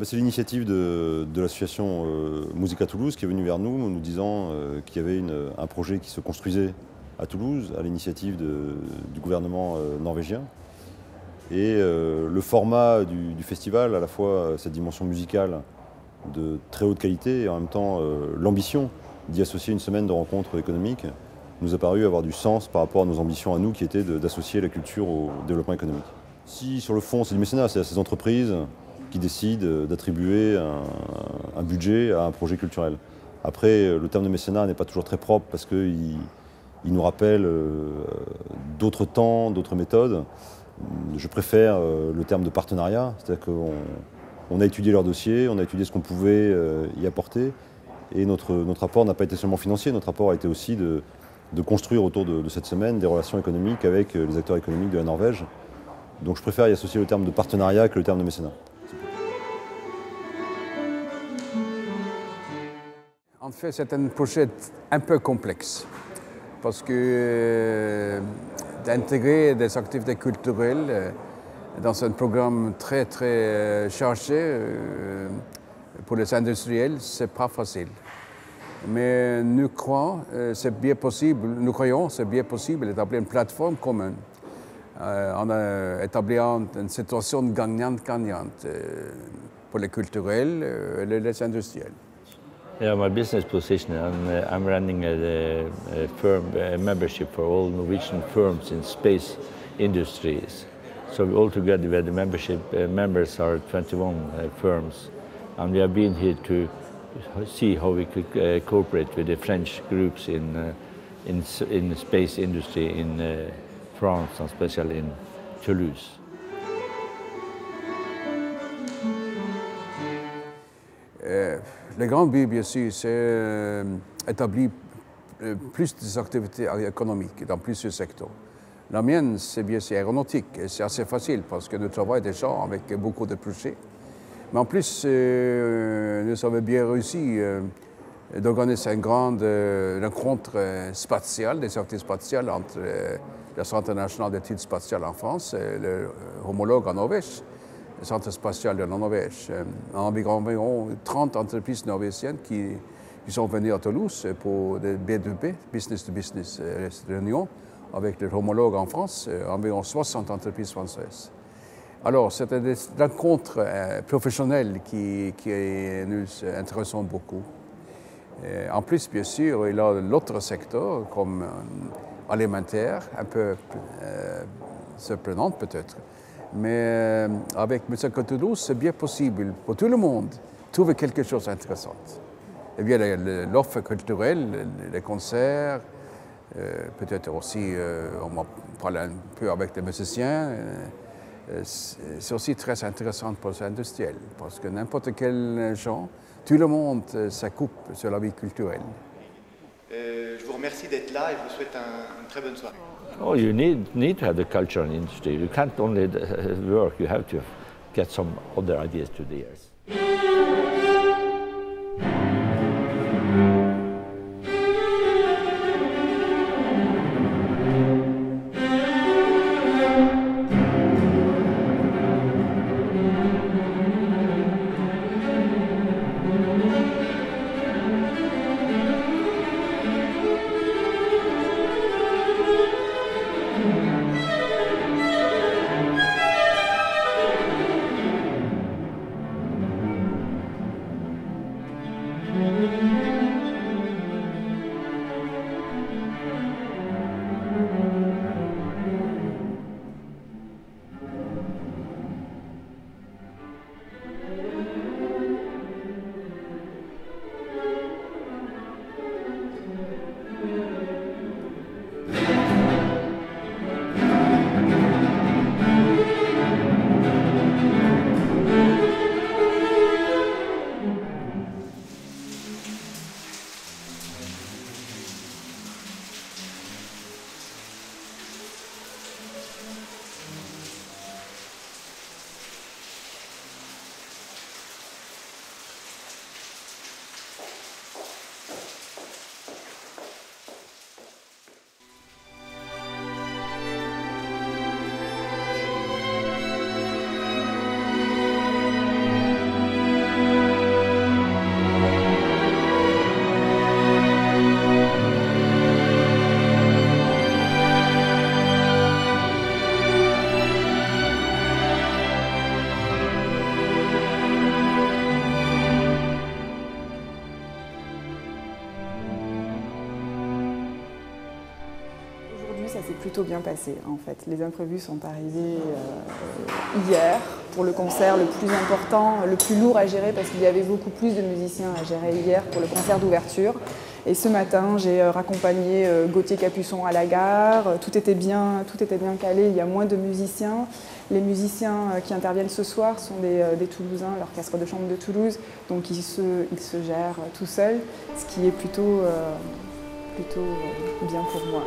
C'est l'initiative de l'association Musica Toulouse qui est venue vers nous, nous disant qu'il y avait un projet qui se construisait à Toulouse, à l'initiative du gouvernement norvégien. Et le format du festival, à la fois cette dimension musicale de très haute qualité et en même temps l'ambition d'y associer une semaine de rencontres économiques, nous a paru avoir du sens par rapport à nos ambitions à nous qui étaient d'associer la culture au développement économique. Si sur le fond c'est du mécénat, c'est à ces entreprises qui décident d'attribuer un budget à un projet culturel. Après, le terme de mécénat n'est pas toujours très propre parce qu'il nous rappelle d'autres temps, d'autres méthodes. Je préfère le terme de partenariat, c'est-à-dire qu'on a étudié leur dossier, on a étudié ce qu'on pouvait y apporter, et notre apport n'a pas été seulement financier, notre apport a été aussi de construire autour de cette semaine des relations économiques avec les acteurs économiques de la Norvège. Donc je préfère y associer le terme de partenariat que le terme de mécénat. En fait, c'est un projet un peu complexe parce que d'intégrer des activités culturelles dans un programme très chargé pour les industriels, c'est pas facile. Mais nous croyons c'est bien possible d'établir une plateforme commune en établissant une situation gagnante-gagnante pour les culturels et les industriels. Yeah, my business position, I'm running a firm a membership for all Norwegian firms in space industries. So altogether, the membership members are 21 firms, and we have been here to see how we could cooperate with the French groups in the space industry in France, and especially in Toulouse. Le grand but, bien sûr, c'est établir plus d'activités économiques dans plusieurs secteurs. La mienne, c'est bien sûr aéronautique, et c'est assez facile parce que nous travaillons déjà avec beaucoup de projets. Mais en plus, nous avons bien réussi d'organiser une grande rencontre spatiale, des activités spatiales entre le Centre national d'études spatiales en France et le homologue en Norvège. Le Centre spatial de la Norvège, environ 30 entreprises norvégiennes qui sont venues à Toulouse pour des B2B, business to business réunions, avec les homologues en France, environ 60 entreprises françaises. Alors, c'était des rencontres professionnelles qui nous intéressent beaucoup. En plus, bien sûr, il y a l'autre secteur, comme alimentaire, un peu surprenant peut-être. Mais avec Musica Toulouse, c'est bien possible pour tout le monde de trouver quelque chose d'intéressant. Eh bien, l'offre culturelle, les concerts, peut-être aussi, on va parler un peu avec des musiciens, c'est aussi très intéressant pour les industriels, parce que n'importe quel genre, tout le monde s'occupe sur la vie culturelle. Je vous remercie d'être là et je vous souhaite une très bonne soirée. Oh, you need to have the cultural industry. You can't only work, you have to get some other ideas to the ears. ça s'est plutôt bien passé en fait. Les imprévus sont arrivés hier pour le concert le plus important, le plus lourd à gérer parce qu'il y avait beaucoup plus de musiciens à gérer hier pour le concert d'ouverture. Et ce matin, j'ai raccompagné Gauthier Capuçon à la gare, tout était bien calé, il y a moins de musiciens. Les musiciens qui interviennent ce soir sont des Toulousains, l'orchestre de chambre de Toulouse, donc ils se gèrent tout seuls, ce qui est plutôt bien pour moi.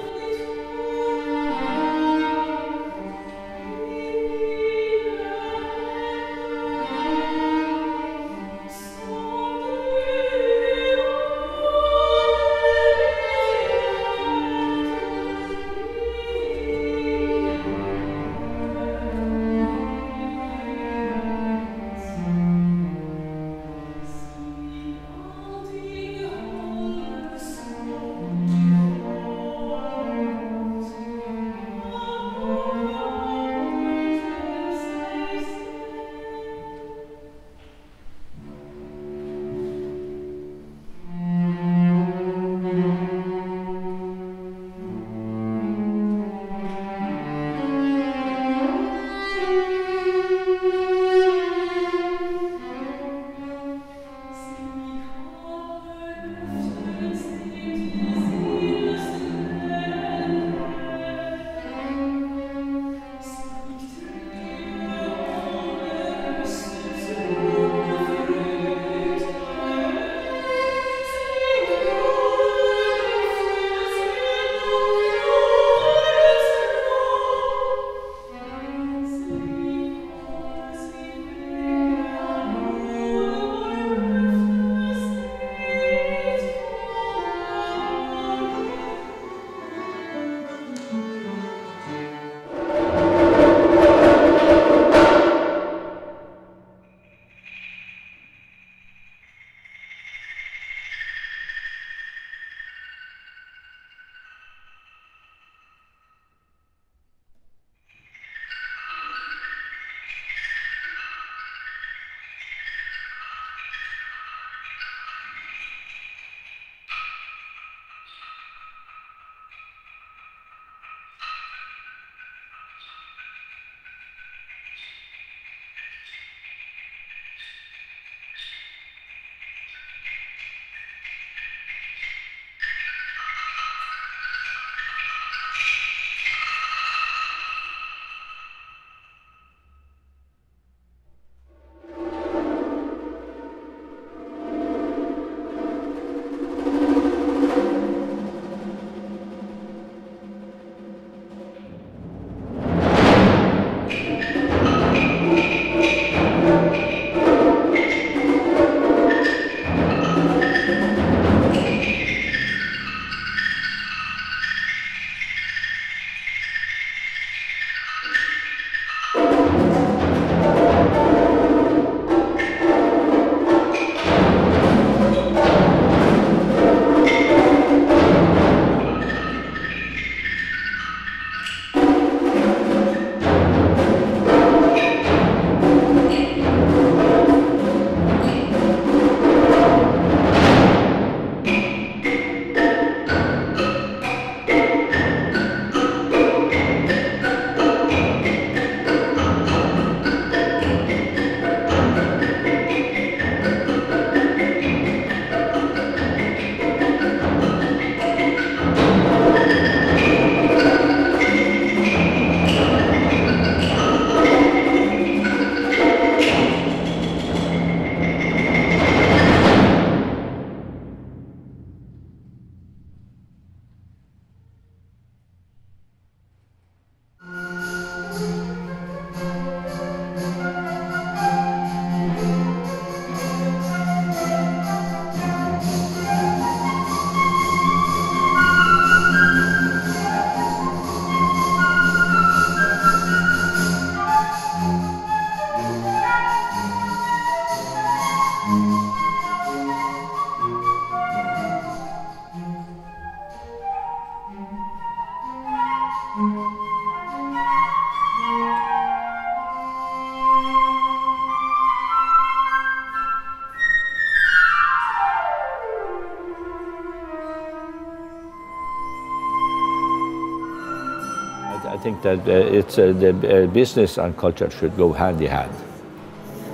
think that the business and culture should go hand in hand.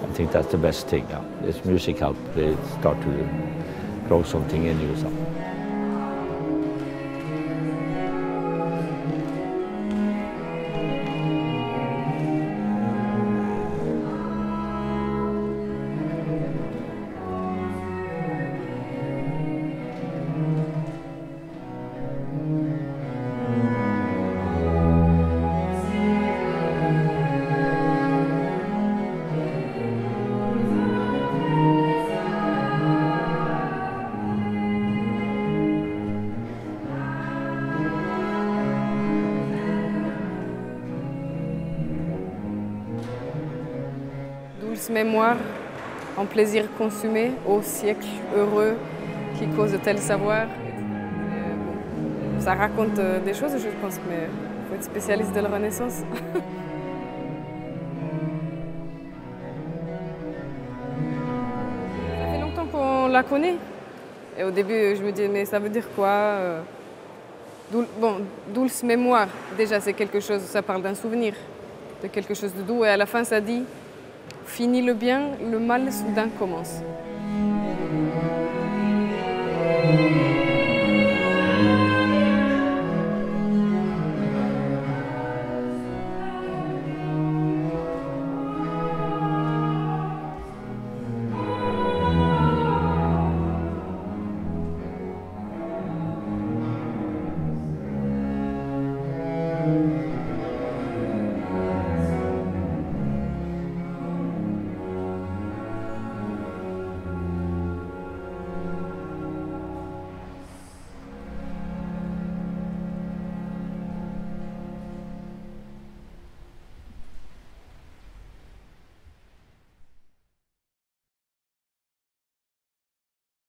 I think that's the best thing now. This music helps start to grow something in you. So. Douce mémoire, en plaisir consumé, au siècle heureux qui cause de tel savoir. Ça raconte des choses, je pense, mais il faut être spécialiste de la Renaissance. Ça fait longtemps qu'on la connaît. Et au début, je me dis, mais ça veut dire quoi? Douce mémoire, déjà, c'est quelque chose, ça parle d'un souvenir, de quelque chose de doux. Et à la fin, ça dit, fini le bien, le mal soudain commence.